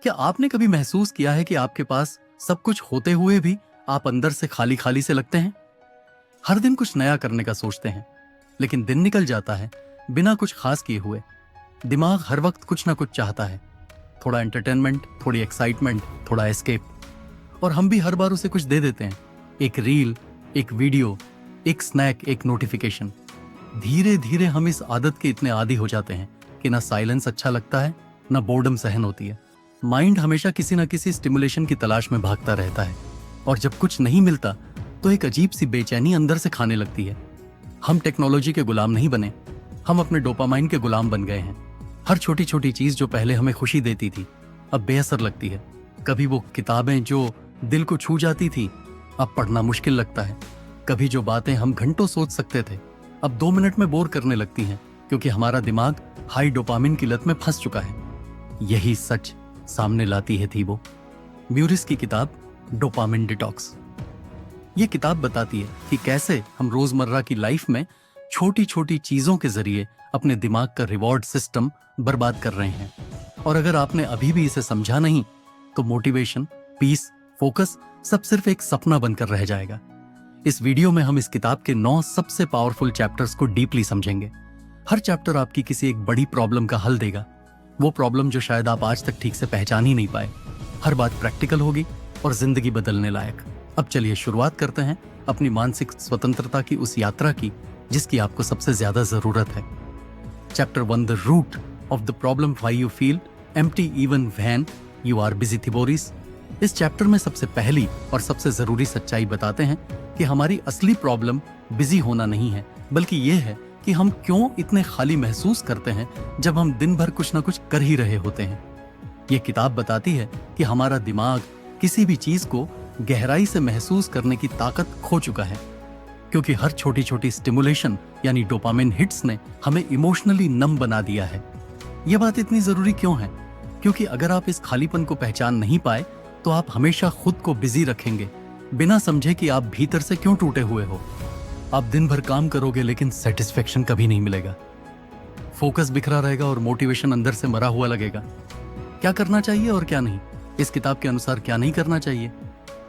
क्या आपने कभी महसूस किया है कि आपके पास सब कुछ होते हुए भी आप अंदर से खाली खाली से लगते हैं? हर दिन कुछ नया करने का सोचते हैं, लेकिन दिन निकल जाता है बिना कुछ खास किए हुए। दिमाग हर वक्त कुछ ना कुछ चाहता है, थोड़ा एंटरटेनमेंट, थोड़ी एक्साइटमेंट, थोड़ा एस्केप, और हम भी हर बार उसे कुछ दे देते हैं। एक रील, एक वीडियो, एक स्नैक, एक नोटिफिकेशन। धीरे धीरे हम इस आदत के इतने आदी हो जाते हैं कि ना साइलेंस अच्छा लगता है, ना बोर्डम सहन होती है। माइंड हमेशा किसी न किसी स्टिमुलेशन की तलाश में भागता रहता है, और जब कुछ नहीं मिलता तो एक अजीब सी बेचैनी अंदर से खाने लगती है। हम टेक्नोलॉजी के गुलाम नहीं बने, हम अपने डोपामाइन के गुलाम बन गए हैं। हर छोटी छोटी चीज जो पहले हमें खुशी देती थी अब बेअसर लगती है। कभी वो किताबें जो दिल को छू जाती थी अब पढ़ना मुश्किल लगता है। कभी जो बातें हम घंटों सोच सकते थे अब 2 मिनट में बोर करने लगती हैं, क्योंकि हमारा दिमाग हाई डोपामिन की लत में फंस चुका है। यही सच सामने लाती है थीबो म्यूरिस की किताब डोपामिन डिटॉक्स। ये किताब बताती है कि कैसे हम रोजमर्रा की लाइफ में छोटी छोटी चीजों के जरिए अपने दिमाग का रिवॉर्ड सिस्टम बर्बाद कर रहे हैं। और अगर आपने अभी भी इसे समझा नहीं तो मोटिवेशन, पीस, फोकस सब सिर्फ एक सपना बनकर रह जाएगा। इस वीडियो में हम इस किताब के 9 सबसे पावरफुल चैप्टर्स को डीपली समझेंगे। हर चैप्टर आपकी किसी एक बड़ी प्रॉब्लम का हल देगा, वो प्रॉब्लम जो शायद आप आज तक ठीक से पहचान ही नहीं पाए। हर बात प्रैक्टिकल होगी और जिंदगी बदलने लायक। अब चलिए शुरुआत करते हैं अपनी मानसिक स्वतंत्रता की उस यात्रा की जिसकी आपको सबसे ज्यादा जरूरत है। Chapter 1, the root of the problem, why you feel empty even when you are busy थिबोरिस। इस चैप्टर में सबसे पहली और सबसे जरूरी सच्चाई बताते हैं कि हमारी असली प्रॉब्लम बिजी होना नहीं है, बल्कि यह है कि हम क्यों इतने खाली महसूस करते हैं जब हम दिन भर कुछ ना कुछ कर ही रहे होते हैं। ये किताब बताती है कि हमारा दिमाग किसी भी चीज को गहराई से महसूस करने की ताकत खो चुका है, क्योंकि हर छोटी छोटी स्टिमुलेशन यानी डोपामिन हिट्स ने हमें इमोशनली नम बना दिया है। यह बात इतनी जरूरी क्यों है? क्योंकि अगर आप इस खालीपन को पहचान नहीं पाए तो आप हमेशा खुद को बिजी रखेंगे बिना समझे कि आप भीतर से क्यों टूटे हुए हो। आप दिन भर काम करोगे लेकिन सेटिस्फेक्शन कभी नहीं मिलेगा। फोकस बिखरा रहेगा और मोटिवेशन अंदर से मरा हुआ लगेगा। क्या करना चाहिए और क्या नहीं? इस किताब के अनुसार क्या नहीं करना चाहिए?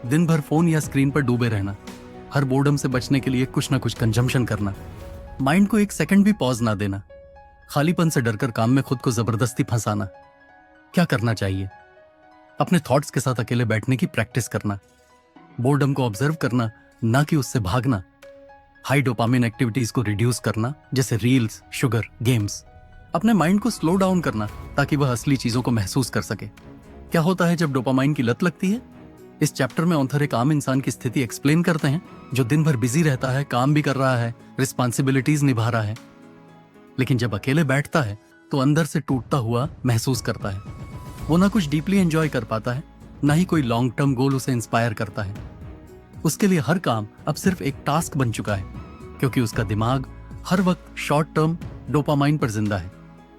दिन भर फोन या स्क्रीन पर डूबे रहना, हर बोर्डम से बचने के लिए कुछ ना कुछ कंजम्पशन करना, माइंड को एक सेकंड भी पॉज ना देना, खालीपन से डरकर काम में खुद को जबरदस्ती फंसाना। क्या करना चाहिए? अपने थॉट्स के साथ अकेले बैठने की प्रैक्टिस करना, बोर्डम को ऑब्जर्व करना, ना कि उससे भागना, हाई डोपामिन एक्टिविटीज को रिड्यूस करना जैसे रील्स, शुगर, गेम्स, अपने माइंड को स्लो डाउन करना ताकि वह असली चीजों को महसूस कर सके। क्या होता है जब डोपामाइन की लत लगती है? इस चैप्टर में ऑथर एक आम इंसान की स्थिति एक्सप्लेन करते हैं जो दिन भर बिजी रहता है, काम भी कर रहा है, रिस्पॉन्सिबिलिटीज निभा रहा है, लेकिन जब अकेले बैठता है तो अंदर से टूटता हुआ महसूस करता है। वो ना कुछ डीपली एंजॉय कर पाता है, ना ही कोई लॉन्ग टर्म गोल उसे इंस्पायर करता है। उसके लिए हर काम अब सिर्फ एक टास्क बन चुका है, क्योंकि उसका दिमाग हर वक्त शॉर्ट टर्म डोपामाइन पर जिंदा है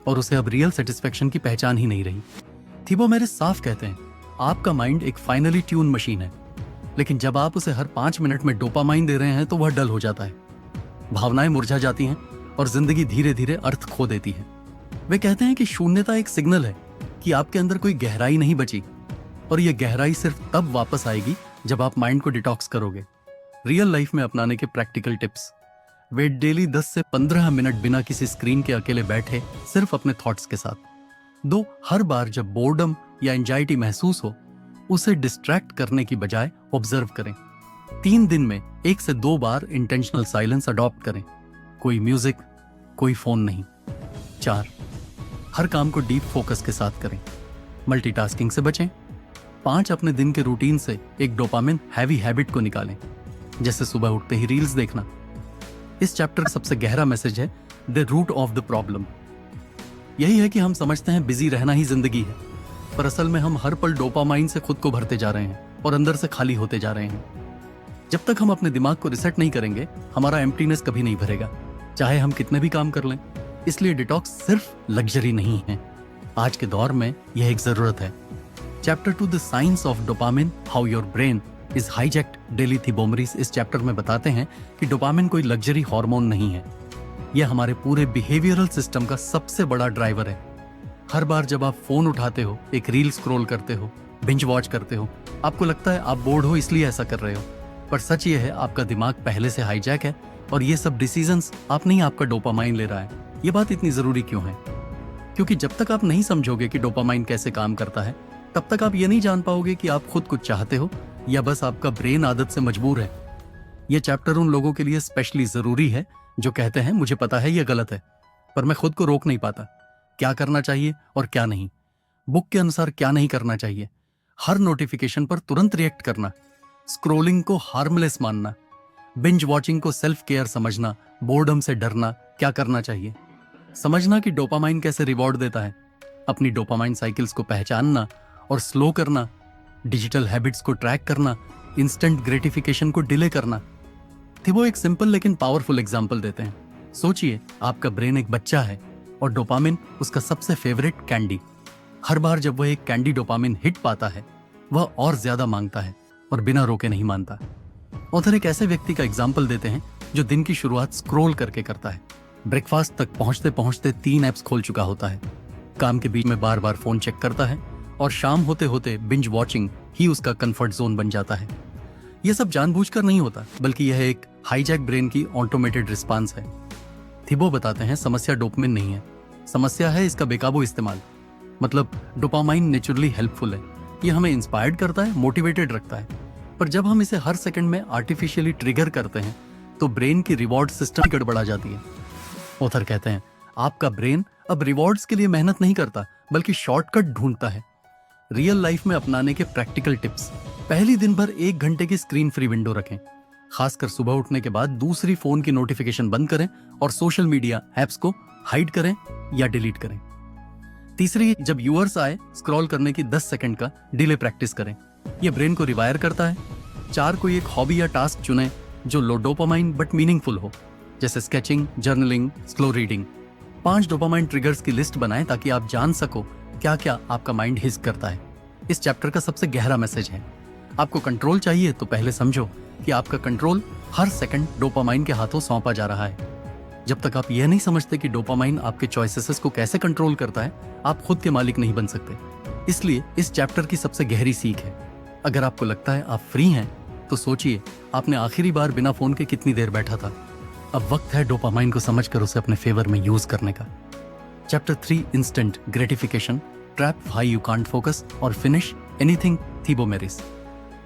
और उसे अब रियल सेटिस्फेक्शन की पहचान ही नहीं रही। थीबो म्यूरिस साफ कहते हैं, आपका माइंड एक फाइनली ट्यून मशीन है, लेकिन जब आप उसे हर 5 मिनट में डोपामाइन दे रहे हैं तो वह डल हो जाता है। भावनाएं मुरझा जाती हैं और जिंदगी धीरे धीरे अर्थ खो देती है। वे कहते हैं कि शून्यता एक सिग्नल है कि आपके अंदर कोई गहराई नहीं बची, और यह गहराई सिर्फ तब वापस आएगी जब आप माइंड को डिटॉक्स करोगे। रियल लाइफ में अपनाने के प्रैक्टिकल टिप्स। वे डेली 10 से 15 मिनट बिना किसी स्क्रीन के अकेले बैठे सिर्फ अपने थॉट्स के साथ। 2, हर बार जब बोर्डम या एंजाइटी महसूस हो उसे डिस्ट्रैक्ट करने की बजाय ऑब्जर्व करें। 3 दिन में 1 से 2 बार इंटेंशनल साइलेंस अडॉप्ट करें, कोई म्यूजिक, कोई फोन नहीं। 4, हर काम को डीप फोकस के साथ करें, मल्टीटास्किंग से बचें। 5, अपने दिन के रूटीन से एक डोपामिन हैवी हैबिट को निकालें, जैसे सुबह उठते ही रील्स देखना। इस चैप्टर का सबसे गहरा मैसेज है the root of the problem. यही है कि हम समझते हैं बिजी रहना ही जिंदगी है, पर असल में हम हर पल डोपामाइन से खुद को भरते जा रहे हैं और अंदर से खाली होते जा रहे हैं। जब तक हम अपने दिमाग को रिसेट नहीं करेंगे हमारा एम्प्टीनेस कभी नहीं भरेगा, चाहे हम कितने भी काम कर लें। इसलिए डिटॉक्स सिर्फ लग्जरी नहीं है, आज के दौर में यह एक जरूरत है। Chapter 2, the science of dopamine, how your brain is hijacked daily. Thibaut Meurisse इस चैप्टर में बताते हैं कि डोपामिन कोई लग्जरी हार्मोन नहीं है, यह हमारे पूरे बिहेवियरल सिस्टम का सबसे बड़ा ड्राइवर है। हर बार जब आप फोन उठाते हो, एक रील स्क्रॉल करते हो, बिंज वॉच करते हो, आपको लगता है आप बोर्ड हो इसलिए ऐसा कर रहे हो, पर सच ये है आपका दिमाग पहले से हाईजैक है और ये सब डिसीजंस आप नहीं, आपका डोपामाइन ले रहा है। ये बात इतनी जरूरी क्यों है? क्योंकि जब तक आप नहीं समझोगे कि डोपामाइन कैसे काम करता है, तब तक आप ये नहीं जान पाओगे कि आप खुद कुछ चाहते हो या बस आपका ब्रेन आदत से मजबूर है। ये चैप्टर उन लोगों के लिए स्पेशली जरूरी है जो कहते हैं मुझे पता है ये गलत है, पर मैं खुद को रोक नहीं पाता। क्या करना चाहिए और क्या नहीं, बुक के अनुसार क्या नहीं करना चाहिए, हर नोटिफिकेशन पर तुरंत रिएक्ट करना, स्क्रोलिंग को हार्मलेस मानना, बिंज वॉचिंग को सेल्फ केयर समझना, बोर्डम से डरना, क्या करना चाहिए, समझना कि डोपामाइन कैसे रिवॉर्ड देता है, अपनी डोपामाइन साइकिल्स को पहचानना और स्लो करना, डिजिटल हैबिट्स को ट्रैक करना, इंस्टेंट ग्रेटिफिकेशन को डिले करना। थिबो एक सिंपल लेकिन पावरफुल एग्जाम्पल देते हैं। सोचिए, आपका ब्रेन एक बच्चा है और डोपामिन उसका सबसे फेवरेट कैंडी। हर बार जब वह एक कैंडी डोपामिन हिट पाता है, वह और ज्यादा मांगता है और बिना रोके नहीं मानता। ऑथर एक ऐसे व्यक्ति का एग्जाम्पल देते हैं जो दिन की शुरुआत स्क्रॉल करके करता है। ब्रेकफास्ट तक पहुंचते पहुंचते 3 ऐप्स खोल चुका होता है, काम के बीच में बार बार फोन चेक करता है और शाम होते होते बिंज वॉचिंग ही उसका कंफर्ट जोन बन जाता है। यह सब जानबूझकर नहीं होता, बल्कि यह एक हाईजैक ब्रेन की ऑटोमेटेड रिस्पांस है। थिबो बताते हैं समस्या डोपामिन नहीं है, समस्या है इसका बेकाबू इस्तेमाल। मतलब डोपामाइन नेचुरली हेल्पफुल है, ये हमें इंस्पायर्ड करता है, मोटिवेटेड रखता है, पर जब हम इसे हर सेकंड में आर्टिफिशियली ट्रिगर करते हैं तो ब्रेन की रिवॉर्ड सिस्टम गड़बड़ा जाती है। ऑथर कहते हैं आपका ब्रेन अब रिवॉर्ड्स के लिए मेहनत नहीं करता, बल्कि शॉर्टकट ढूंढता है। रियल लाइफ में अपनाने के प्रैक्टिकल टिप्स। पहली दिन भर 1 घंटे की स्क्रीन फ्री विंडो रखें, खासकर सुबह उठने के बाद दूसरी फोन की नोटिफिकेशन बंद करें और सोशल मीडिया ऐप्स को हाइड करें या डिलीट करें। तीसरी, जब यूअर्स आए, स्क्रॉल करने की 10 सेकंड का डिले प्रैक्टिस करें, यह ब्रेन को रिवायर करता है। 4, कोई एक हॉबी या टास्क चुनें जो लो डोपामाइन बट मीनिंगफुल हो, जैसे sketching, journaling, slow reading. 5 dopamine triggers की लिस्ट बनाएं ताकि आप जान सको क्या क्या आपका माइंड हिज करता है। इस चैप्टर का सबसे गहरा मैसेज है, आपको कंट्रोल चाहिए तो पहले समझो कि आपका कंट्रोल हर सेकंड डोपामाइन के हाथों सौंपा जा रहा है। जब तक आप यह नहीं समझते कि डोपामाइन आपके चॉइसेस को कैसे कंट्रोल करता है, आप खुद के मालिक नहीं बन सकते। इसलिए इस चैप्टर की सबसे गहरी सीख है, अगर आपको लगता है आप फ्री हैं, तो सोचिए आपने आखिरी बार बिना फोन के कितनी देर बैठा था। अब वक्त है डोपामाइन को समझकर उसे अपने फेवर में यूज करने का। Chapter 3, instant gratification, trap why you can't focus और फिनिश एनीथिंग, थिबो मैरिस।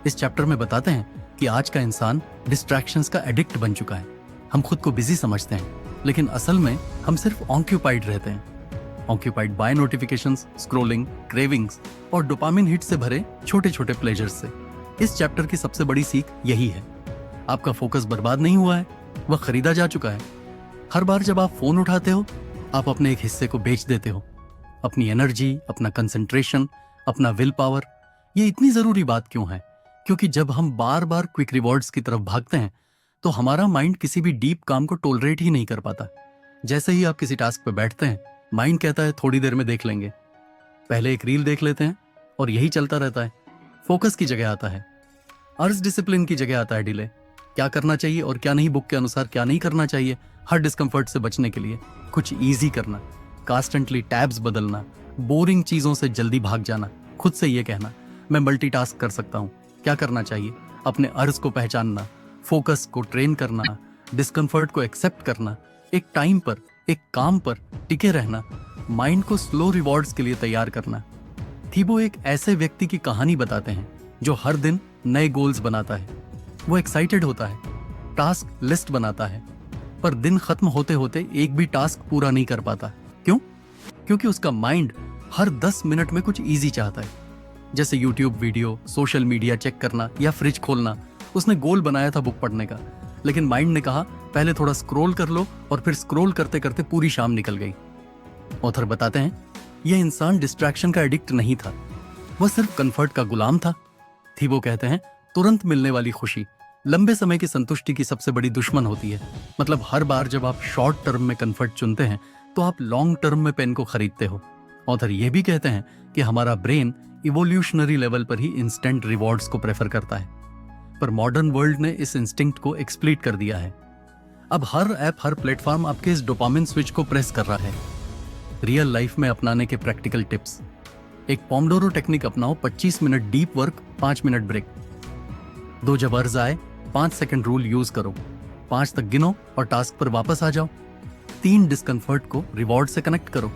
इस चैप्टर में बताते हैं कि आज का इंसान डिस्ट्रैक्शंस का एडिक्ट बन चुका है। हम खुद को बिजी समझते हैं, लेकिन असल में हम सिर्फ ऑक्यूपाइड रहते हैं। Occupied by notifications, scrolling, cravings और डोपामिन हिट से भरे छोटे छोटे प्लेजर्स से। इस चैप्टर की सबसे बड़ी सीख यही है, आपका फोकस बर्बाद नहीं हुआ है, वह खरीदा जा चुका है। हर बार जब आप फोन उठाते हो, आप अपने एक हिस्से को बेच देते हो, अपनी एनर्जी, अपना कंसंट्रेशन, अपना विल पावर। ये इतनी जरूरी बात क्यों है? क्योंकि जब हम बार बार क्विक रिवॉर्ड्स की तरफ भागते हैं तो हमारा माइंड किसी भी डीप काम को टॉलरेट ही नहीं कर पाता। जैसे ही आप किसी टास्क पे बैठते हैं, माइंड कहता है थोड़ी देर में देख लेंगे, पहले एक रील देख लेते हैं, और यही चलता रहता है। फोकस की जगह आता है अर्ज, डिसिप्लिन की जगह आता है डिले। क्या करना चाहिए और क्या नहीं, बुक के अनुसार क्या नहीं करना चाहिए, हर डिस्कम्फर्ट से बचने के लिए कुछ ईजी करना, कॉन्स्टेंटली टैब्स बदलना, बोरिंग चीजों से जल्दी भाग जाना, खुद से ये कहना मैं मल्टीटास्क कर सकता हूँ। क्या करना चाहिए? अपने अर्ज को पहचानना, फोकस को ट्रेन करना, डिस्कम्फर्ट को एक्सेप्ट करना, एक टाइम पर, एक काम पर टिके रहना, माइंड को स्लो रिवॉर्ड्स के लिए तैयार करना। थिबो एक ऐसे व्यक्ति की कहानी बताते हैं जो हर दिन नए गोल्स बनाता है। वो एक्साइटेड होता है, टास्क लिस्ट बनाता है, पर दिन खत्म होते होते एक भी टास्क पूरा नहीं कर पाता। क्यों? क्योंकि उसका माइंड हर 10 मिनट में कुछ इजी चाहता है, जैसे YouTube video, social media check करना या फ्रिज खोलना। उसने गोल बनाया था बुक पढ़ने का, लेकिन माइंड ने कहा पहले थोड़ा स्क्रॉल कर लो, और फिर स्क्रॉल करते करते पूरी शाम निकल गई। ऑथर बताते हैं यह इंसान डिस्ट्रैक्शन का एडिक्ट नहीं था, वह सिर्फ कंफर्ट का गुलाम था। थिबो कहते हैं तुरंत मिलने वाली खुशी लंबे समय की संतुष्टि की सबसे बड़ी दुश्मन होती है। मतलब हर बार जब आप शॉर्ट टर्म में कंफर्ट चुनते हैं तो आप लॉन्ग टर्म में पेन को खरीदते हो। ऑथर यह भी कहते हैं कि हमारा ब्रेन इवोल्यूशनरी लेवल पर ही इंस्टेंट रिवॉर्ड्स को प्रेफर करता है, पर मॉडर्न वर्ल्ड ने इस इंस्टिंक्ट को एक्सप्लीट कर दिया है। अब हर ऐप, हर प्लेटफॉर्म आपके इस डोपामिन स्विच को प्रेस कर रहा है। रियल लाइफ में अपनाने के प्रैक्टिकल टिप्स। एक पोमोडोरो टेक्निक अपनाओ, 25 minute deep work, 5 minute break. 2 जब अर्ज आए 5 सेकंड रूल यूज करो, 5 तक गिनो और टास्क पर वापस आ जाओ। 3 डिस्कम्फर्ट को रिवॉर्ड से कनेक्ट करो,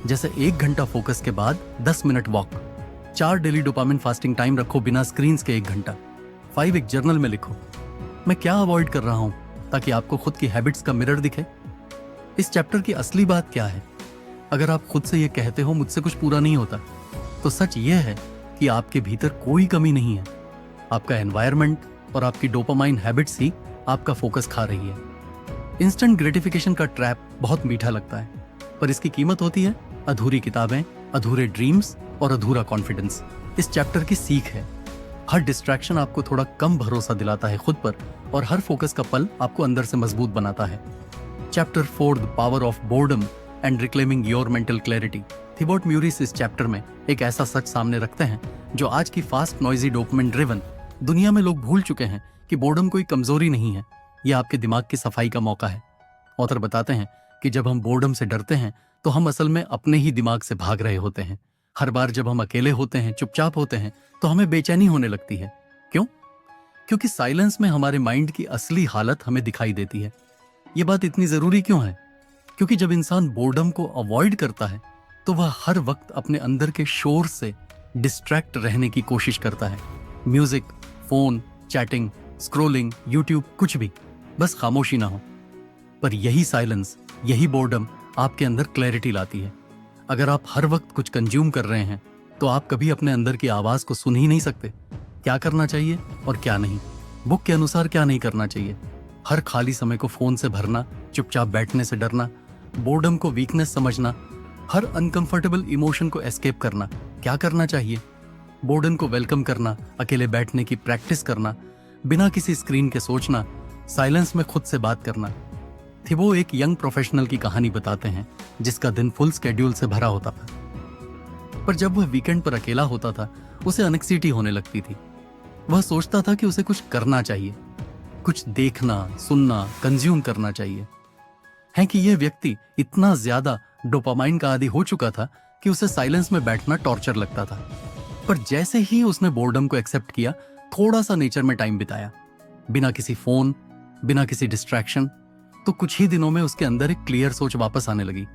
जैसे 1 घंटा फोकस के बाद 10 minute walk. 4 daily dopamine fasting time रखो बिना स्क्रीन्स के 1 घंटा। 5 एक जर्नल में लिखो, मैं क्या अवॉइड कर रहा हूं, ताकि आपको खुद की हैबिट्स का मिरर दिखे। इस चैप्टर की असली बात क्या है? अगर आप खुद से ये कहते हो मुझसे कुछ पूरा नहीं होता, तो सच ये है कि आपके भीतर कोई कमी नहीं है। आपका एनवायरनमेंट और आपकी डोपामाइन हैबिट्स ही आपका फोकस खा रही है। इंस्टेंट ग्रेटिफिकेशन का ट्रैप बहुत मीठा लगता है, पर इसकी कीमत होती है अधूरी किताबें, अधूरे ड्रीम्स और अधूरा कॉन्फिडेंस। इस चैप्टर की सीख है, हर डिस्ट्रैक्शन आपको थोड़ा कम भरोसा दिलाता है खुद पर, और हर फोकस का पल आपको अंदर से मजबूत बनाता है। Chapter 4, the power of boredom and reclaiming your mental clarity. Thibaut Meurisse इस चैप्टर में एक ऐसा सच सामने रखते हैं जो आज की फास्ट नॉइजी डोपामिन ड्रिवन दुनिया में लोग भूल चुके हैं कि बोर्डम कोई कमजोरी नहीं है, यह आपके दिमाग की सफाई का मौका है। ऑथर बताते हैं कि जब हम बोर्डम से डरते हैं तो हम असल में अपने ही दिमाग से भाग रहे होते हैं। हर बार जब हम अकेले होते हैं, चुपचाप होते हैं, तो हमें बेचैनी होने लगती है। क्यों? क्योंकि साइलेंस में हमारे माइंड की असली हालत हमें दिखाई देती है। यह बात इतनी जरूरी क्यों है? क्योंकि जब इंसान बोर्डम को अवॉइड करता है तो वह हर वक्त अपने अंदर के शोर से डिस्ट्रैक्ट रहने की कोशिश करता है। Music, phone, chatting, scrolling, YouTube, कुछ भी, बस खामोशी ना हो। पर यही साइलेंस, यही बोर्डम आपके अंदर क्लैरिटी लाती है। अगर आप हर वक्त कुछ कंज्यूम कर रहे हैं तो आप कभी अपने अंदर की आवाज को सुन ही नहीं सकते। क्या करना चाहिए और क्या नहीं, बुक के अनुसार क्या नहीं करना चाहिए। हर खाली समय को फोन से भरना, चुपचाप बैठने से डरना, बोर्डम को वीकनेस समझना, हर अनकंफर्टेबल इमोशन को एस्केप करना। क्या करना चाहिए? बोर्डम को वेलकम करना, अकेले बैठने की प्रैक्टिस करना, बिना किसी स्क्रीन के सोचना, साइलेंस में खुद से बात करना। थिबो एक यंग प्रोफेशनल की कहानी बताते हैं जिसका दिन फुल स्केड्यूल से भरा होता था, पर जब वह वीकेंड पर अकेला होता था उसे एंग्जायटी होने लगती थी। वह सोचता था कि उसे कुछ करना चाहिए, कुछ देखना, सुनना, कंज्यूम करना चाहिए। है कि यह व्यक्ति इतना ज्यादा डोपामाइन का आदी हो चुका था कि उसे साइलेंस में बैठना टॉर्चर लगता था। पर जैसे ही उसने बोर्डम को एक्सेप्ट किया, थोड़ा सा नेचर में टाइम बिताया, बिना किसी फोन, बिना किसी डिस्ट्रैक्शन, तो कुछ ही दिनों में उसके अंदर एक क्लियर सोच वापस आने लगी।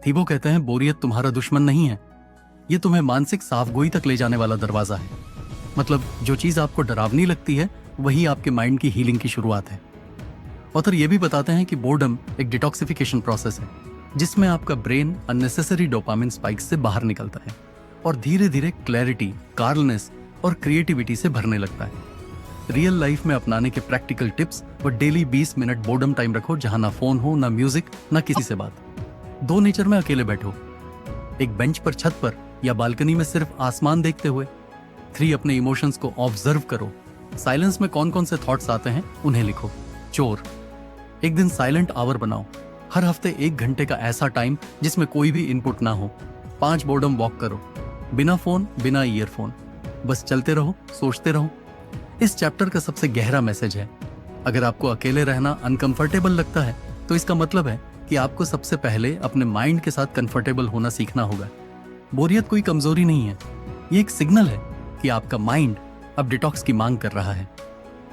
थिबो कहते हैं, बोरियत तुम्हारा दुश्मन नहीं है, ये तुम्हें मानसिक साफगोई तक ले जाने वाला दरवाजा है। मतलब जो चीज आपको डरावनी लगती है वही आपके माइंड की हीलिंग की शुरुआत है। ऑथर ये भी बताते हैं कि बोर्डम एक डिटॉक्सिफिकेशन प्रोसेस है जिसमें आपका ब्रेन अननेसेसरी डोपामिन स्पाइक्स से बाहर निकलता है और धीरे धीरे क्लैरिटी, कार्लनेस और क्रिएटिविटी से भरने लगता है। रियल लाइफ में अपनाने के प्रैक्टिकल टिप्स व डेली 20 मिनट बोर्डम टाइम रखो, जहां ना फोन हो, ना म्यूजिक, ना किसी से बात। 2 नेचर में अकेले बैठो, एक बेंच पर, छत पर या बालकनी में सिर्फ आसमान देखते हुए। 3 अपने इमोशंस को ऑब्जर्व करो, साइलेंस में कौन कौन से थॉट्स आते हैं उन्हें लिखो। 4 एक दिन साइलेंट आवर बनाओ, हर हफ्ते 1 घंटे का ऐसा टाइम जिसमें कोई भी इनपुट ना हो। 5 बोर्डम वॉक करो, बिना फोन, बिना ईयरफोन, बस चलते रहो, सोचते रहो। इस चैप्टर का सबसे गहरा मैसेज है, अगर आपको अकेले रहना अनकंफर्टेबल लगता है तो इसका मतलब है कि आपको सबसे पहले अपने माइंड के साथ कंफर्टेबल होना सीखना होगा। बोरियत कोई कमजोरी नहीं है, ये एक सिग्नल है कि आपका माइंड अब डिटॉक्स की मांग कर रहा है।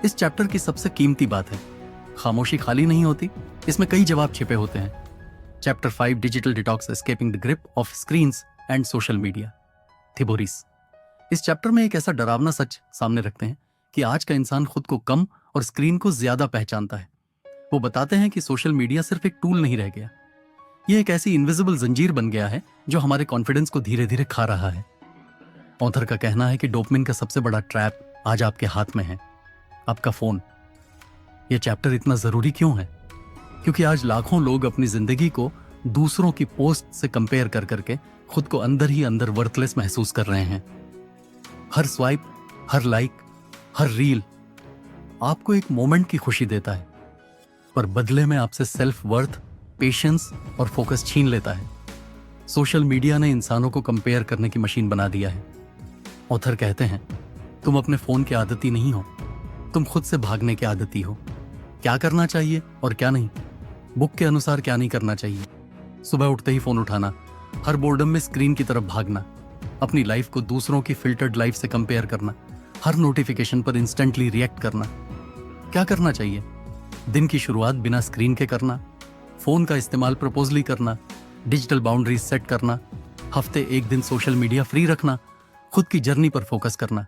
इस चैप्टर की सबसे कीमती बात है, खामोशी खाली नहीं होती, इसमें कई जवाब छिपे होते हैं। Chapter 5, digital detox, escaping the grip of screens and social media. थिबोरिस इस चैप्टर में एक ऐसा डरावना सच सामने रखते हैं कि आज का इंसान खुद को कम और स्क्रीन को ज्यादा पहचानता है। वो बताते हैं कि सोशल मीडिया सिर्फ एक टूल नहीं रह गया, ये एक ऐसी इनविजिबल जंजीर बन गया है जो हमारे कॉन्फिडेंस को धीरे धीरे खा रहा है। ऑथर का कहना है कि डोपामिन का सबसे बड़ा ट्रैप आज आपके हाथ में है, आपका फोन। यह चैप्टर इतना जरूरी क्यों है? क्योंकि आज लाखों लोग अपनी जिंदगी को दूसरों की पोस्ट से कंपेयर कर करके खुद को अंदर ही अंदर वर्थलेस महसूस कर रहे हैं। हर स्वाइप, हर लाइक, हर रील आपको एक मोमेंट की खुशी देता है, पर बदले में आपसे सेल्फ वर्थ, पेशेंस और फोकस छीन लेता है। सोशल मीडिया ने इंसानों को कंपेयर करने की मशीन बना दिया है। ऑथर कहते हैं, तुम अपने फोन के आदती नहीं हो, तुम खुद से भागने के आदती हो। क्या करना चाहिए और क्या नहीं, बुक के अनुसार क्या नहीं करना चाहिए। सुबह उठते ही फोन उठाना, हर बोर्डम में स्क्रीन की तरफ भागना, अपनी लाइफ को दूसरों की फिल्टर्ड लाइफ से कंपेयर करना, हर नोटिफिकेशन पर इंस्टेंटली रिएक्ट करना। क्या करना चाहिए? दिन की शुरुआत बिना स्क्रीन के करना, फोन का इस्तेमाल प्रपोजली करना, डिजिटल बाउंड्रीज सेट करना, हफ्ते एक दिन सोशल मीडिया फ्री रखना, खुद की जर्नी पर फोकस करना।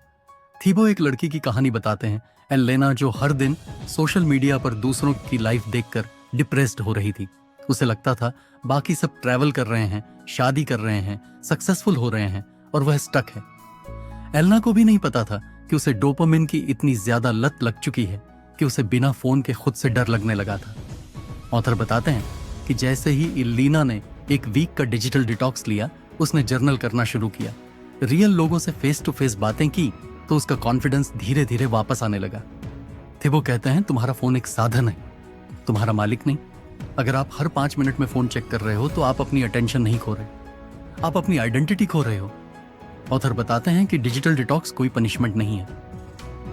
थीबो एक लड़की की कहानी बताते हैं, एलेना, जो हर दिन सोशल मीडिया पर दूसरों की लाइफ देखकर डिप्रेस्ड हो रही थी। उसे लगता था बाकी सब ट्रैवल कर रहे हैं, शादी कर रहे हैं, सक्सेसफुल हो रहे हैं और वह स्टक है। एलेना को भी नहीं पता था कि उसे डोपामिन की इतनी ज्यादा लत लग चुकी है कि उसे बिना फोन के खुद से डर लगने लगा था। ऑथर बताते हैं कि जैसे ही इलीना ने एक वीक का डिजिटल डिटॉक्स लिया, उसने जर्नल करना शुरू किया, रियल लोगों से फेस टू फेस बातें की, तो उसका कॉन्फिडेंस धीरे धीरे वापस आने लगा। थिबो कहते हैं, तुम्हारा फोन एक साधन है, तुम्हारा मालिक नहीं। अगर आप हर 5 मिनट में फोन चेक कर रहे हो तो आप अपनी अटेंशन नहीं खो रहे, आप अपनी आइडेंटिटी खो रहे हो। ऑथर बताते हैं कि डिजिटल डिटॉक्स कोई पनिशमेंट नहीं है,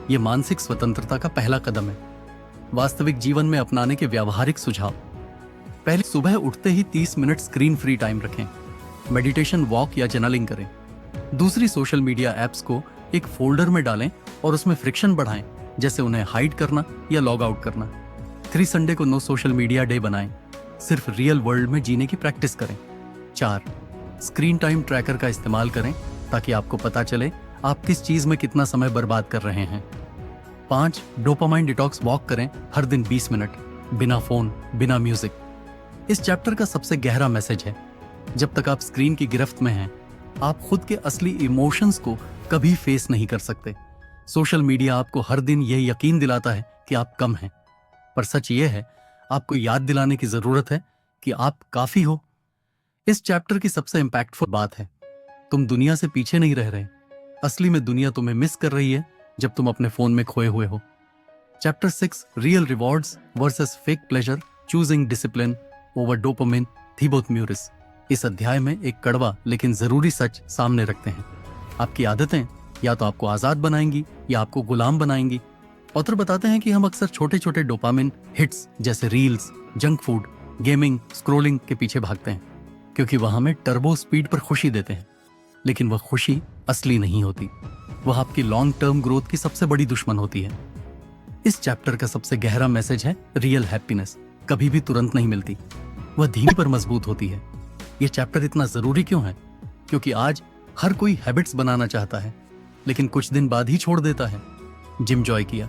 यह मानसिक स्वतंत्रता का पहला कदम है, वास्तविक जीवन में अपनाने के व्यावहारिक सुझाव। पहले, सुबह उठते ही 30 मिनट स्क्रीन फ्री टाइम रखें, मेडिटेशन, वॉक या जर्नलिंग करें। दूसरी सोशल मीडिया एप्स को एक फोल्डर में डालें और उसमें फ्रिक्शन बढ़ाएं, जैसे उन्हें हाइड करना या लॉग आउट करना। 3 संडे को नो सोशल मीडिया डे बनाएं, सिर्फ रियल वर्ल्ड में जीने की प्रैक्टिस करें। 4, स्क्रीन टाइम ट्रैकर का इस्तेमाल करें ताकि आपको पता चले आप किस चीज में कितना समय बर्बाद कर रहे हैं। 5, डोपामाइन डिटॉक्स वॉक करें हर दिन 20 मिनट, बिना फोन, बिना म्यूजिक। इस चैप्टर का सबसे गहरा मैसेज है, जब तक आप स्क्रीन की गिरफ्त में हैं, आप खुद के असली इमोशंस को कभी फेस नहीं कर सकते। सोशल मीडिया आपको हर दिन यह यकीन दिलाता है कि आप कम हैं, पर सच यह है, आपको याद दिलाने की जरूरत है कि आप काफी हो। इस चैप्टर की सबसे इंपैक्टफुल बात है, तुम दुनिया से पीछे नहीं रह रहे, असली में दुनिया तुम्हें मिस कर रही है जब तुम अपने फोन में खोए हुए हो। Chapter 6, real rewards versus fake pleasure, choosing discipline over dopamine, Thibaut Meurisse. इस अध्याय में एक कड़वा लेकिन जरूरी सच सामने रखते हैं, आपकी आदतें या तो आपको आजाद बनाएंगी या आपको गुलाम बनाएंगी। ऑथर बताते हैं कि हम अक्सर छोटे छोटे डोपामिन हिट्स जैसे reels, junk food, gaming, scrolling के पीछे भागते हैं, क्योंकि वह हमें टर्बो स्पीड पर खुशी देते हैं, लेकिन वह खुशी असली नहीं होती, वह आपकी लॉन्ग टर्म ग्रोथ की सबसे बड़ी दुश्मन होती है। इस चैप्टर का सबसे गहरा मैसेज है, रियल हैप्पीनेस कभी भी तुरंत नहीं मिलती, वह धीमी पर मजबूत होती है। यह चैप्टर इतना जरूरी क्यों है? क्योंकि आज हर कोई हैबिट्स बनाना चाहता है, लेकिन कुछ दिन बाद ही छोड़ देता है। जिम जॉय किया,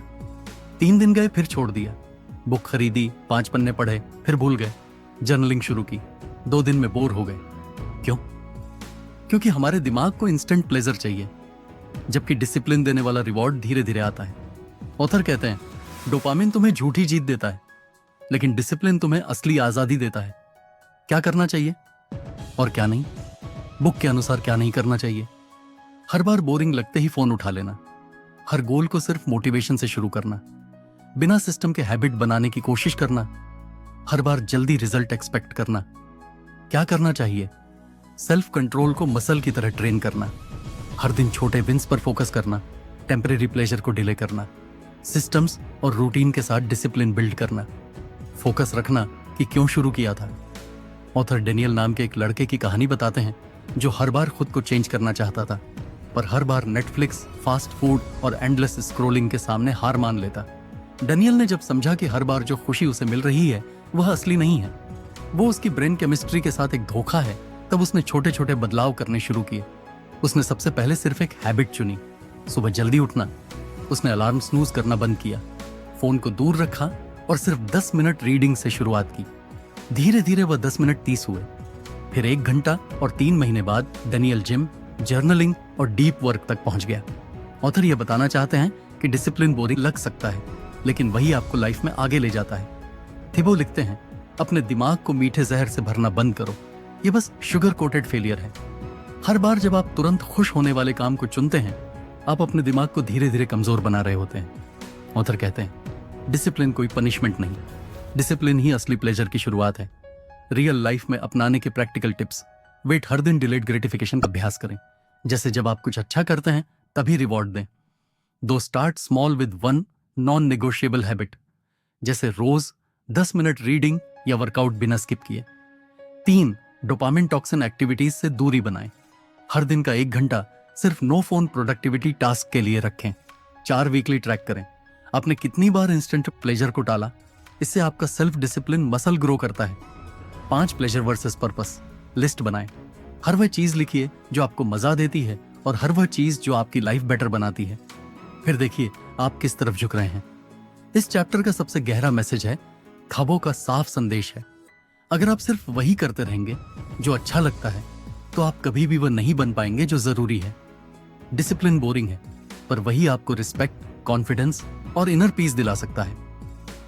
3 दिन गए फिर छोड़ दिया, बुक खरीदी, 5 पन्ने पढ़े फिर भूल गए, जर्नलिंग शुरू की, 2 दिन में बोर हो गए। क्यों? क्योंकि हमारे दिमाग को इंस्टेंट प्लेजर चाहिए, जबकि डिसिप्लिन देने वाला रिवॉर्ड धीरे धीरे आता है। ऑथर कहते हैं, डोपामिन तुम्हें झूठी जीत देता है, लेकिन डिसिप्लिन तुम्हें असली आजादी देता है। क्या करना चाहिए और क्या नहीं? बुक के अनुसार क्या नहीं करना चाहिए? हर बार बोरिंग लगते ही फोन उठा लेना, हर गोल को सिर्फ मोटिवेशन से शुरू करना, बिना सिस्टम के हैबिट बनाने की कोशिश करना, हर बार जल्दी रिजल्ट एक्सपेक्ट करना। क्या करना चाहिए? सेल्फ कंट्रोल को मसल की तरह ट्रेन करना, हर दिन छोटे विंस पर फोकस करना, टेम्परेरी प्लेजर को डिले करना, सिस्टम्स और रूटीन के साथ डिसिप्लिन बिल्ड करना, फोकस रखना कि क्यों शुरू किया था। ऑथर डेनियल नाम के एक लड़के की कहानी बताते हैं, जो हर बार खुद को चेंज करना चाहता था, पर हर बार नेटफ्लिक्स, फास्ट फूड और एंडलेस स्क्रोलिंग के सामने हार मान लेता। डेनियल ने जब समझा कि हर बार जो खुशी उसे मिल रही है वह असली नहीं है, वो उसकी ब्रेन केमिस्ट्री के साथ एक धोखा है, तब उसने छोटे छोटे बदलाव करने शुरू किए। उसने सबसे पहले सिर्फ एक हैबिट चुनी, सुबह जल्दी उठना। उसने अलार्म स्नूज करना बंद किया, फोन को दूर रखा और सिर्फ 10 मिनट रीडिंग से शुरुआत की। धीरे धीरे वह 10 मिनट 30 हुए, फिर 1 घंटा, और 3 महीने बाद डेनियल जिम, जर्नलिंग और डीप वर्क तक पहुंच गया। ऑथर यह बताना चाहते हैं कि डिसिप्लिन बोरिंग लग सकता है, लेकिन वही आपको लाइफ में आगे ले जाता है। थिबो लिखते हैं, अपने दिमाग को मीठे जहर से भरना बंद करो, यह बस शुगर कोटेड फेलियर है। हर बार जब आप तुरंत खुश होने वाले काम को चुनते हैं, आप अपने दिमाग को धीरे धीरे कमजोर बना रहे होते हैं। ऑथर कहते हैं, डिसिप्लिन कोई पनिशमेंट नहीं, डिसिप्लिन ही असली प्लेजर की शुरुआत है। रियल लाइफ में अपनाने के प्रैक्टिकल टिप्स। वेट, हर दिन डिलेड ग्रेटिफिकेशन का अभ्यास करें, जैसे जब आप कुछ अच्छा करते हैं तभी रिवॉर्ड दें। 2, start small with 1 non negotiable habit, जैसे रोज 10 मिनट रीडिंग या वर्कआउट बिना स्किप किए। 3, डोपामिन टॉक्सिन एक्टिविटीज से दूरी बनाएं। हर दिन का 1 घंटा सिर्फ नो फोन प्रोडक्टिविटी टास्क के लिए रखें। 4 वीकली ट्रैक करें आपने कितनी बार इंस्टेंट प्लेजर को टाला। इससे आपका सेल्फ डिसिप्लिन मसल ग्रो करता है। 5 प्लेजर वर्सेस पर्पस लिस्ट बनाएं। हर वह चीज लिखिए जो आपको मजा देती है और हर वह चीज जो आपकी लाइफ बेटर बनाती है। फिर देखिए आप किस तरफ झुक रहे हैं। इस चैप्टर का सबसे गहरा मैसेज है, ख्वाबों का साफ संदेश है। अगर आप सिर्फ वही करते रहेंगे जो अच्छा लगता है तो आप कभी भी वह नहीं बन पाएंगे जो जरूरी है। डिसिप्लिन बोरिंग है, पर वही आपको रिस्पेक्ट, कॉन्फिडेंस और इनर पीस दिला सकता है।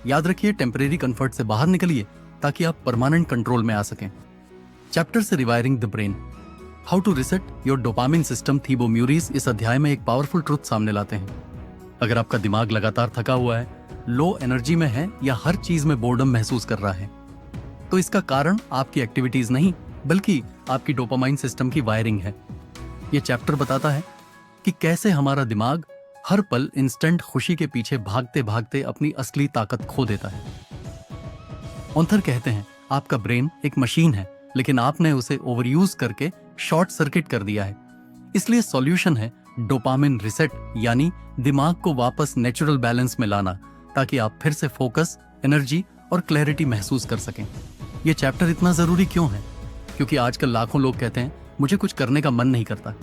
याद रखिए, टेम्परेरी कंफर्ट से बाहर निकलिए ताकि आप परमानेंट कंट्रोल में आ सकें। चैप्टर से rewiring the brain, how to reset your dopamine system, Thibaut Meurisse इस अध्याय में एक पावरफुल ट्रुथ सामने लाते हैं। अगर आपका दिमाग लगातार थका हुआ है, लो एनर्जी में है या हर चीज में बोर्डम महसूस कर रहा है, तो इसका कारण आपकी एक्टिविटीज नहीं बल्कि आपकी डोपामाइन सिस्टम की वायरिंग है। यह चैप्टर बताता है कि कैसे हमारा दिमाग हर पल इंस्टेंट खुशी के पीछे भागते भागते अपनी असली ताकत खो देता है। ऑथर कहते हैं, आपका ब्रेन एक मशीन है, लेकिन आपने उसे ओवरयूज करके शॉर्ट सर्किट कर दिया है। इसलिए सॉल्यूशन है डोपामिन रिसेट, यानी दिमाग को वापस नेचुरल बैलेंस में लाना, ताकि आप फिर से फोकस, एनर्जी और क्लैरिटी महसूस कर सकें। यह चैप्टर इतना जरूरी क्यों है? क्योंकि आजकल लाखों लोग कहते हैं, मुझे कुछ करने का मन नहीं करता।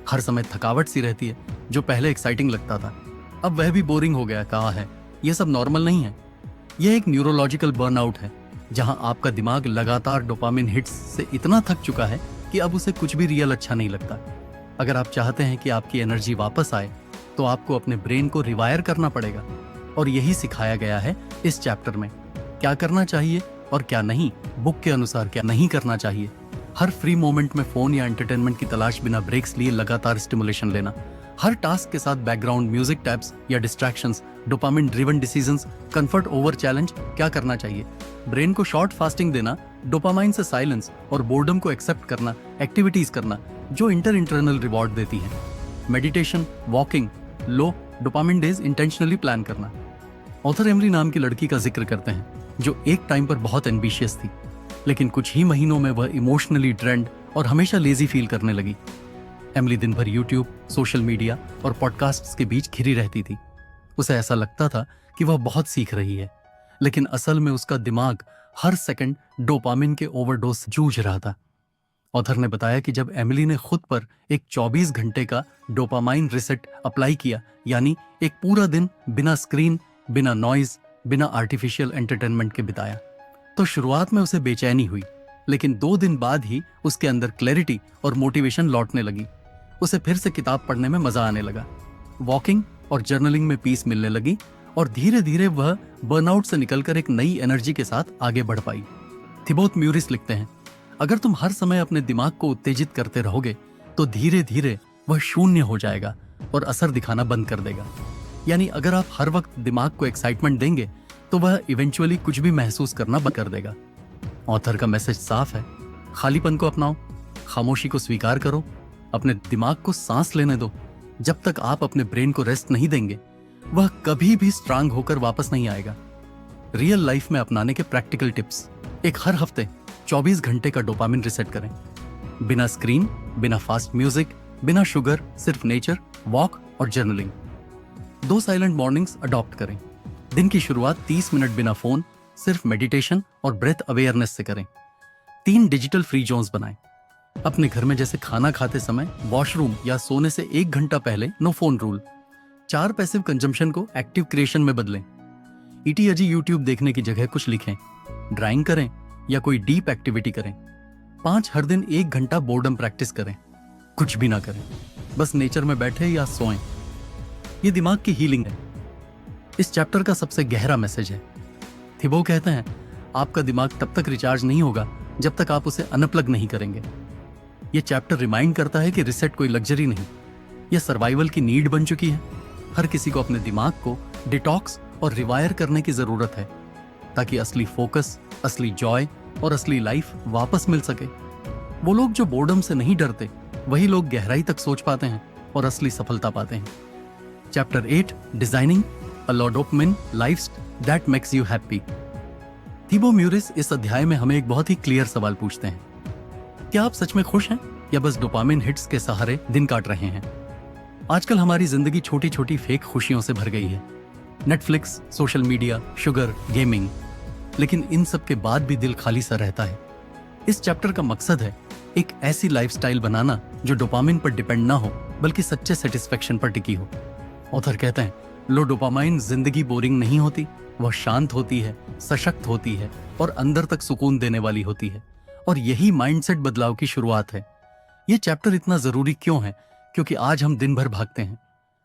हर समय थकावट सी रहती है। जो पहले एक्साइटिंग लगता था अब वह भी बोरिंग हो गया। कहा है यह सब नॉर्मल नहीं है। यह एक न्यूरोलॉजिकल बर्नआउट है, जहां आपका दिमाग लगातार डोपामिन हिट्स से इतना थक चुका है कि अब उसे कुछ भी रियल अच्छा नहीं लगता। अगर आप चाहते हैं कि आपकी एनर्जी वापस आए तो आपको अपने ब्रेन को रिवायर करना पड़ेगा, और यही सिखाया गया है इस चैप्टर में। क्या करना चाहिए और क्या नहीं, बुक के अनुसार क्या नहीं करना चाहिए। हर फ्री मोमेंट में फोन या एंटरटेनमेंट की तलाश बिना ब्रेक्स लिए लगातार स्टिमुलेशन लेना, हर टास्क के साथ बैकग्राउंड म्यूजिक टैब्स या distractions, dopamine driven decisions, comfort over challenge. क्या करना चाहिए? ब्रेन को शॉर्ट फास्टिंग देना, डोपामाइन से साइलेंस और बोर्डम को एक्सेप्ट करना, एक्टिविटीज करना जो इंटरनल रिवॉर्ड देती हैं, मेडिटेशन, वॉकिंग, लो डोपामिन डेज इंटेंशनली प्लान करना। ऑथर एमिली नाम की लड़की का जिक्र करते हैं जो एक टाइम पर बहुत एम्बिशियस थी, लेकिन कुछ ही महीनों में वह इमोशनली ड्रेन्ड और हमेशा लेजी फील करने लगी। एमिली दिन भर यूट्यूब, सोशल मीडिया और पॉडकास्ट्स के बीच घिरी रहती थी। उसे ऐसा लगता था कि वह बहुत सीख रही है, लेकिन असल में उसका दिमाग हर सेकंड डोपामिन के ओवरडोज से जूझ रहा था। ऑथर ने बताया कि जब एमिली ने खुद पर एक 24 घंटे का डोपामाइन रिसेट अप्लाई किया, यानी एक पूरा दिन बिना स्क्रीन, बिना नॉइज, बिना आर्टिफिशियल एंटरटेनमेंट के बिताया, तो शुरुआत में उसे बेचैनी हुई, लेकिन 2 दिन बाद ही उसके अंदर क्लैरिटी और मोटिवेशन लौटने लगी। उसे फिर से किताब पढ़ने में मजा आने लगा, वॉकिंग और जर्नलिंग में पीस मिलने लगी, और धीरे धीरे वह बर्नआउट से निकलकर एक नई एनर्जी के साथ आगे बढ़ पाई। थिबो म्यूरिस लिखते हैं, अगर तुम हर समय अपने दिमाग को उत्तेजित करते रहोगे तो धीरे धीरे वह शून्य हो जाएगा और असर दिखाना बंद कर देगा। यानी अगर आप हर वक्त दिमाग को एक्साइटमेंट देंगे तो वह इवेंचुअली कुछ भी महसूस करना बंद कर देगा। ऑथर का मैसेज साफ है, खालीपन को अपनाओ, खामोशी को स्वीकार करो, अपने दिमाग को सांस लेने दो। जब तक आप अपने ब्रेन को रेस्ट नहीं देंगे वह कभी भी स्ट्रांग होकर वापस नहीं आएगा। रियल लाइफ में अपनाने के प्रैक्टिकल टिप्स, एक हर हफ्ते 24 घंटे का डोपामिन रिसेट करें, बिना स्क्रीन, बिना फास्ट म्यूजिक, बिना शुगर, सिर्फ नेचर, वॉक और जर्नलिंग। 2 साइलेंट मॉर्निंग्स अडॉप्ट करें, दिन की शुरुआत 30 मिनट बिना फोन, सिर्फ मेडिटेशन और ब्रेथ अवेयरनेस से करें। 3 डिजिटल फ्री जोन्स बनाएं, अपने घर में जैसे खाना खाते समय, वॉशरूम या सोने से 1 घंटा पहले no phone rule. 4 passive consumption को एक्टिव क्रिएशन में बदलें, ईटी अजी यूट्यूब देखने की जगह कुछ लिखें, ड्राइंग करें या कोई डीप एक्टिविटी करें। 5 हर दिन 1 घंटा बोर्डम प्रैक्टिस करें, कुछ भी ना करें, बस नेचर में बैठे या सोएं। ये दिमाग की हीलिंग है। इस चैप्टर का सबसे गहरा मैसेज है, थिबो कहते हैं, आपका दिमाग तब तक रिचार्ज नहीं होगा जब तक आप उसे अनप्लग नहीं करेंगे। यह चैप्टर रिमाइंड करता है कि रिसेट कोई लग्जरी नहीं, यह सर्वाइवल की नीड बन चुकी है। हर किसी को अपने दिमाग को डिटॉक्स और रिवायर करने की जरूरत है, ताकि असली फोकस, असली जॉय और असली लाइफ वापस मिल सके। वो लोग जो बोर्डम से नहीं डरते, वही लोग गहराई तक सोच पाते हैं और असली सफलता पाते हैं। Chapter 8, designing a dopamine life that makes you happy. Thibaut Meurisse इस अध्याय में हमें एक बहुत ही क्लियर सवाल पूछते हैं, क्या आप सच में खुश हैं या बस डोपामिन हिट्स के सहारे दिन काट रहे हैं? आजकल हमारी जिंदगी छोटी छोटी फेक खुशियों से भर गई है। Netflix, social media, sugar, gaming, लेकिन इन सब के बाद भी दिल खाली सा रहता है। इस चैप्टर का मकसद है एक ऐसी लाइफस्टाइल बनाना जो डोपामिन पर डिपेंड ना हो बल्कि सच्चे सेटिस्फेक्शन पर टिकी हो। ऑथर कहते हैं, लो डोपामाइन जिंदगी बोरिंग नहीं होती, वह शांत होती है, सशक्त होती है और अंदर तक सुकून देने वाली होती है। और यही माइंडसेट बदलाव की शुरुआत है। यह चैप्टर इतना जरूरी क्यों है? क्योंकि आज हम दिन भर भागते हैं,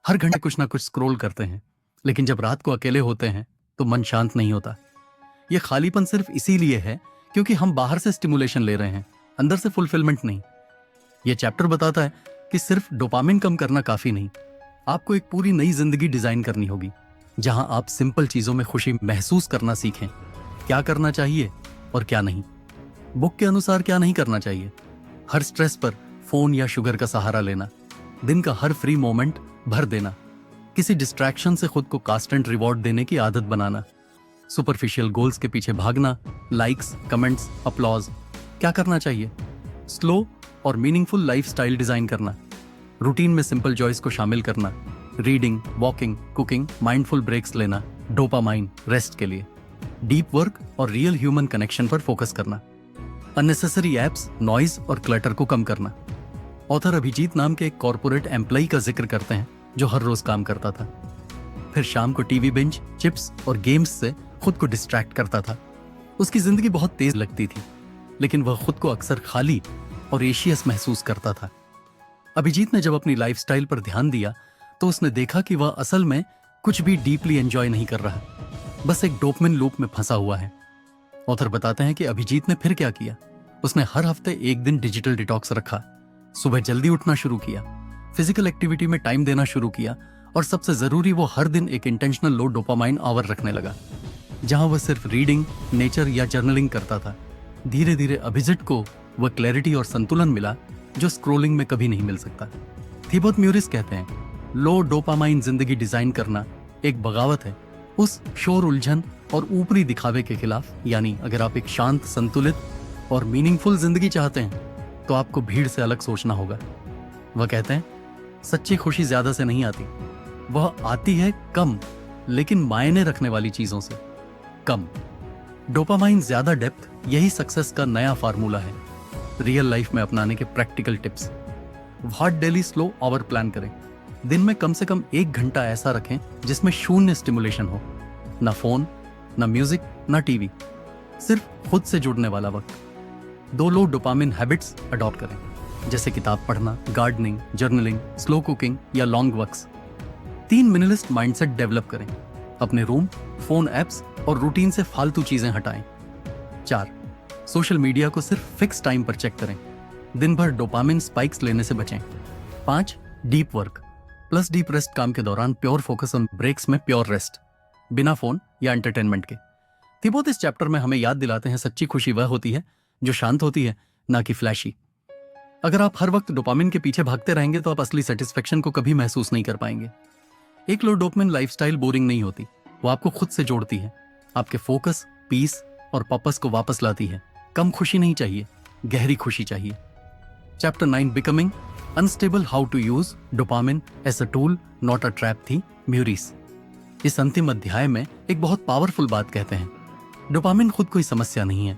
हर घंटे कुछ ना कुछ स्क्रॉल करते हैं, लेकिन जब रात को अकेले होते हैं तो मन शांत नहीं होता। यह खालीपन सिर्फ इसीलिए है क्योंकि हम बाहर से स्टिमुलेशन ले रहे हैं, अंदर से फुलफिलमेंट नहीं। यह चैप्टर बताता है कि सिर्फ डोपामिन कम करना काफी नहीं, आपको एक पूरी नई जिंदगी डिजाइन करनी होगी जहां आप सिंपल चीजों में खुशी महसूस करना सीखें। क्या करना चाहिए और क्या नहीं, बुक के अनुसार क्या नहीं करना चाहिए, हर स्ट्रेस पर फोन या शुगर का सहारा लेना, दिन का हर फ्री मोमेंट भर देना, किसी डिस्ट्रैक्शन से खुद को कांस्टेंट रिवॉर्ड देने की आदत बनाना, सुपरफिशियल गोल्स के पीछे भागना, लाइक्स, कमेंट्स, अपलॉज। क्या करना चाहिए? स्लो और मीनिंगफुल लाइफस्टाइल डिजाइन करना, रूटीन में सिंपल जॉयस को शामिल करना, reading, walking, cooking, mindful breaks लेना, डोपामाइन रेस्ट के लिए, डीप वर्क और रियल ह्यूमन कनेक्शन पर फोकस करना, अननेसेसरी एप्स, नॉइज और क्लटर को कम करना। ऑथर अभिजीत नाम के एक कॉर्पोरेट एम्प्लॉय का जिक्र करते हैं जो हर रोज काम करता था, फिर शाम को टीवी बिंज, चिप्स और गेम्स से खुद को डिस्ट्रैक्ट करता था। उसकी जिंदगी बहुत तेज लगती थी, लेकिन वह खुद को अक्सर खाली और एशियस महसूस करता था। अभिजीत ने जब अपनी लाइफस्टाइल पर ध्यान दिया तो उसने देखा कि वह असल में कुछ भी डीपली एंजॉय नहीं कर रहा, बस एक डोपामिन लूप में फंसा हुआ है। ऑथर बताते हैं कि अभिजीत ने फिर क्या किया। उसने हर हफ्ते एक दिन डिजिटल डिटॉक्स रखा, सुबह जल्दी उठना शुरू किया, फिजिकल एक्टिविटी में टाइम देना शुरू किया और सबसे जरूरी वो हर दिन एक इंटेंशनल लो डोपामाइन आवर रखने लगा जहां वह सिर्फ रीडिंग, नेचर या जर्नलिंग करता था। धीरे धीरे अभिजीत को वह क्लैरिटी और संतुलन मिला जो स्क्रोलिंग में कभी नहीं मिल सकता। थिबोत म्यूरिस कहते हैं, लो डोपामाइन जिंदगी डिजाइन करना एक बगावत है उस शोर, उलझन और ऊपरी दिखावे के खिलाफ। यानी अगर आप एक शांत, संतुलित और मीनिंगफुल जिंदगी चाहते हैं तो आपको भीड़ से अलग सोचना होगा। वह कहते हैं, सच्ची खुशी ज्यादा से नहीं आती, वह आती है कम लेकिन मायने रखने वाली चीजों से। कम डोपामाइन, ज्यादा डेप्थ, यही सक्सेस का नया फार्मूला है। रियल लाइफ में अपनाने के प्रैक्टिकल टिप्स। हॉट डेली स्लो आवर प्लान करें। दिन में कम से कम 1 घंटा ऐसा रखें जिसमें शून्य स्टिमुलेशन हो, ना फोन, ना म्यूजिक, ना टीवी, सिर्फ खुद से जुड़ने वाला वक्त। 2 लो डोपामिन हैबिट्स अडॉप्ट करें, जैसे किताब पढ़ना, गार्डनिंग, जर्नलिंग, स्लो कुकिंग या long walks. 3 minimalist mindset develop करें, अपने रूम, फोन ऐप्स और रूटीन से फालतू चीजें हटाएं। 4 सोशल मीडिया को सिर्फ फिक्स टाइम पर चेक करें, दिन भर डोपामिन स्पाइक्स लेने से बचें। 5 deep work plus deep rest, काम के दौरान प्योर फोकस ऑन ब्रेक्स में प्योर रेस्ट, बिना फोन या एंटरटेनमेंट के। थिबोत इस चैप्टर में हमें याद दिलाते हैं, सच्ची खुशी वह होती है जो शांत होती है, ना कि फ्लैशी। अगर आप हर वक्त डोपामिन के पीछे भागते रहेंगे तो आप असली सेटिस्फेक्शन को कभी महसूस नहीं कर पाएंगे। एक लो डोपामिन लाइफस्टाइल बोरिंग नहीं होती, वो आपको खुद से जोड़ती है, आपके फोकस, पीस और पर्पस को वापस लाती है। कम खुशी नहीं चाहिए, गहरी खुशी चाहिए। Chapter 9 becoming unstable, how to use dopamine as a tool not a trap थी म्यूरिस। इस अंतिम अध्याय में एक बहुत पावरफुल बात कहते हैं, डोपामिन खुद कोई समस्या नहीं है,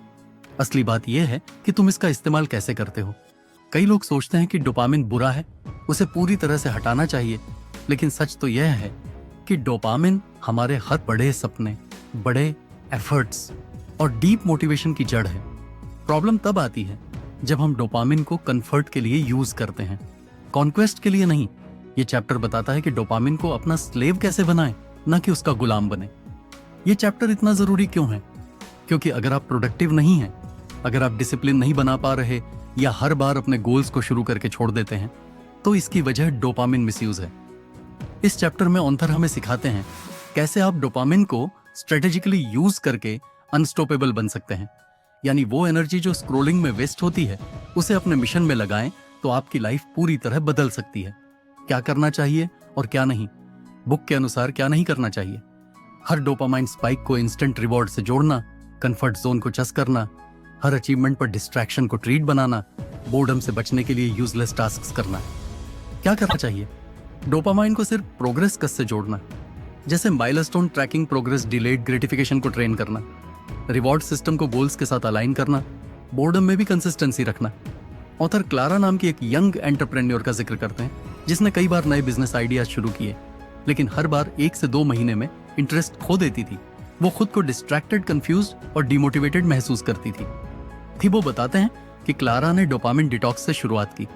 असली बात यह है कि तुम इसका इस्तेमाल कैसे करते हो। कई लोग सोचते हैं कि डोपामिन बुरा है, उसे पूरी तरह से हटाना चाहिए, लेकिन सच तो यह है कि डोपामिन हमारे हर बड़े सपने, बड़े एफर्ट्स और डीप मोटिवेशन की जड़ है। प्रॉब्लम तब आती है जब हम डोपामिन को कंफर्ट के लिए यूज करते हैं, कॉन्क्वेस्ट के लिए नहीं। ये चैप्टर बताता है कि डोपामिन को अपना स्लेव कैसे बनाएं, ना कि उसका गुलाम बने। ये चैप्टर इतना जरूरी क्यों है? क्योंकि अगर आप प्रोडक्टिव नहीं हैं, अगर आप डिसिप्लिन नहीं बना पा रहे या हर बार अपने गोल्स को शुरू करके छोड़ देते हैं, तो इसकी वजह डोपामिन मिसयूज है। इस चैप्टर में ऑथर हमें सिखाते हैं कैसे आप डोपामिन को स्ट्रेटेजिकली यूज करके अनस्टॉपेबल बन सकते हैं। यानी वो एनर्जी जो स्क्रोलिंग में वेस्ट होती है, उसे अपने मिशन में लगाएं तो आपकी लाइफ पूरी तरह बदल सकती है। क्या करना चाहिए और क्या नहीं, बुक के अनुसार क्या नहीं करना चाहिए। हर डोपामाइन स्पाइक को इंस्टेंट रिवॉर्ड से जोड़ना, कंफर्ट जोन को चस करना, हर अचीवमेंट पर डिस्ट्रैक्शन को ट्रीट बनाना, बोर्डम से बचने के लिए यूजलेस टास्क्स करना। क्या करना चाहिए? डोपामाइन को सिर्फ प्रोग्रेस कस से जोड़ना, जैसे milestone tracking progress delayed gratification को ट्रेन करना, रिवॉर्ड सिस्टम को गोल्स के साथ अलाइन करना, बोर्डम में भी कंसिस्टेंसी रखना। ऑथर क्लारा नाम की एक यंग एंटरप्रेन्योर का जिक्र करते हैं जिसने कई बार नए बिजनेस आइडियाज शुरू किए, लेकिन हर बार 1 से 2 महीने में इंटरेस्ट खो देती थी। वो खुद को डिस्ट्रैक्टेड, कंफ्यूज्ड और डिमोटिवेटेड महसूस करती थी। थिबो बताते हैं कि क्लारा ने डोपामिन डिटॉक्स से शुरुआत की,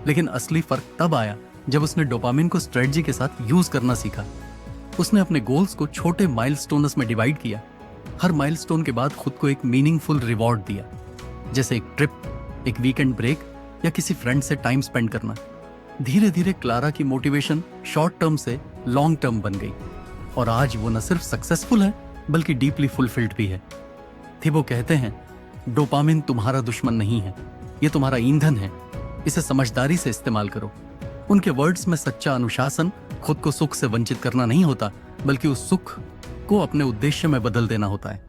लेकिन असली फर्क तब आया जब उसने डोपामिन को स्ट्रेटजी के साथ यूज करना सीखा। उसने अपने गोल्स को छोटे माइलस्टोन्स में डिवाइड किया। हर माइलस्टोन के बाद खुद को एक मीनिंगफुल रिवॉर्ड दिया, जैसे एक ट्रिप, एक वीकेंड ब्रेक या किसी फ्रेंड से टाइम स्पेंड करना। धीरे धीरे क्लारा की मोटिवेशन शॉर्ट टर्म से लॉन्ग टर्म बन गई और आज वो न सिर्फ सक्सेसफुल है बल्कि डीपली फुलफिल्ड भी है। थिबो कहते हैं, डोपामिन तुम्हारा दुश्मन नहीं है, ये तुम्हारा ईंधन है, इसे समझदारी से इस्तेमाल करो। उनके वर्ड्स में सच्चा अनुशासन खुद को सुख से वंचित करना नहीं होता, बल्कि उस सुख को अपने उद्देश्य में बदल देना होता है।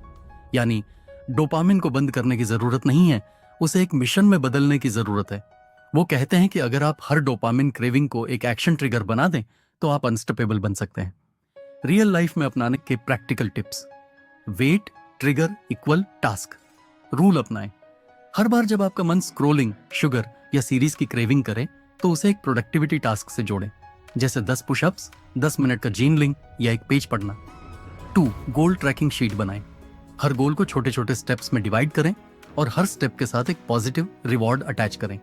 यानी डोपामिन को बंद करने की जरूरत नहीं है, उसे एक मिशन में बदलने की जरूरत है। वो कहते हैं कि अगर आप हर डोपामिन क्रेविंग को एक एक्शन ट्रिगर बना दें तो आप अनस्टॉपेबल बन सकते हैं। रियल लाइफ में अपनाने के practical tips. Wait trigger equal task rule अपनाएं। हर बार जब आपका मन स्क्रोलिंग, शुगर या सीरीज की क्रेविंग करे तो उसे एक प्रोडक्टिविटी टास्क से जोड़ें, जैसे 10 पुशअप्स, 10 मिनट का जीनलिंग या एक पेज पढ़ना। 2 गोल ट्रैकिंग शीट बनाएं। हर गोल को छोटे छोटे स्टेप्स में डिवाइड करें और हर स्टेप के साथ एक पॉजिटिव रिवॉर्ड अटैच करें।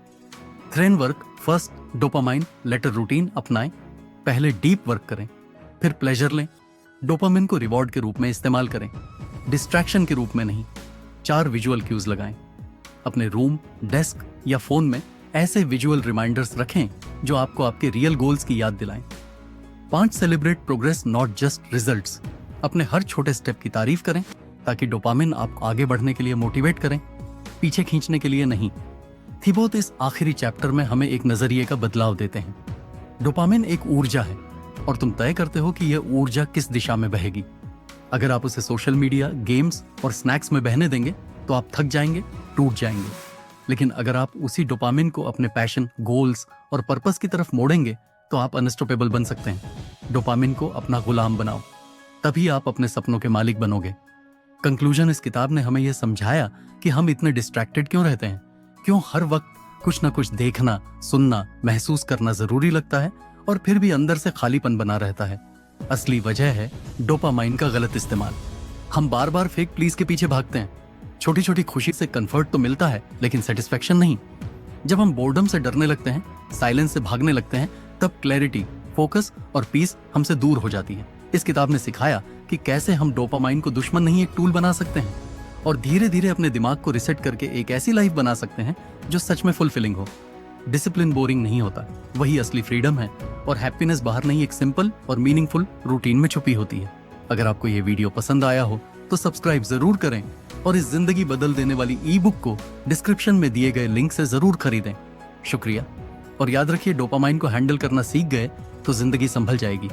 थ्रेन work first dopamine later routine अपनाएं। पहले डीप वर्क करें, फिर प्लेजर लें। डोपामिन को रिवॉर्ड के रूप में इस्तेमाल करें, डिस्ट्रैक्शन के रूप में नहीं। 4 विजुअल क्यूज लगाएं। अपने रूम, डेस्क या फोन में ऐसे विजुअल रिमाइंडर्स रखें जो आपको आपके रियल गोल्स की याद दिलाएं। 5 celebrate progress not just results. अपने हर छोटे स्टेप की तारीफ करें ताकि डोपामिन आपको आगे बढ़ने के लिए मोटिवेट करें, पीछे खींचने के लिए नहीं। थिबो इस आखिरी चैप्टर में हमें एक नजरिए का बदलाव देते हैं। डोपामिन एक ऊर्जा है और तुम तय करते हो कि यह ऊर्जा किस दिशा में बहेगी। अगर आप उसे सोशल मीडिया, गेम्स और स्नैक्स में बहने देंगे तो आप थक जाएंगे, टूट जाएंगे। लेकिन अगर आप उसी डोपामिन को अपने पैशन, गोल्स और पर्पस की तरफ मोड़ेंगे तो आप अनस्टॉपेबल बन सकते हैं। डोपामिन को अपना गुलाम बनाओ, तभी आप अपने सपनों के मालिक बनोगे। कंक्लूजन, इस किताब ने हमें यह समझाया कि हम इतने डिस्ट्रैक्टेड क्यों रहते हैं, क्यों हर वक्त कुछ ना कुछ देखना, सुनना, महसूस करना जरूरी लगता है और फिर भी अंदर से खालीपन बना रहता है। असली वजह है डोपामाइन का गलत इस्तेमाल। हम बार बार फेक प्लीज के पीछे भागते हैं। छोटी छोटी खुशी से कंफर्ट तो मिलता है लेकिन सेटिस्फेक्शन नहीं। जब हम बोर्डम से डरने लगते हैं, साइलेंस से भागने लगते हैं, तब क्लैरिटी, फोकस और पीस हमसे दूर हो जाती है। इस किताब ने सिखाया कि कैसे हम डोपामाइन को दुश्मन नहीं एक टूल बना सकते हैं और धीरे धीरे अपने दिमाग को रिसेट करके एक ऐसी लाइफ बना सकते हैं जो सच में फुलफिलिंग हो। डिसिप्लिन बोरिंग नहीं होता, वही असली फ्रीडम है और हैप्पीनेस बाहर नहीं, एक सिंपल और मीनिंगफुल रूटीन में छुपी होती है। अगर आपको ये वीडियो पसंद आया हो तो सब्सक्राइब जरूर करें और इस जिंदगी बदल देने वाली ई बुक को डिस्क्रिप्शन में दिए गए लिंक से जरूर खरीदें। शुक्रिया और याद रखिए, डोपामाइन को हैंडल करना सीख गए तो जिंदगी संभल जाएगी।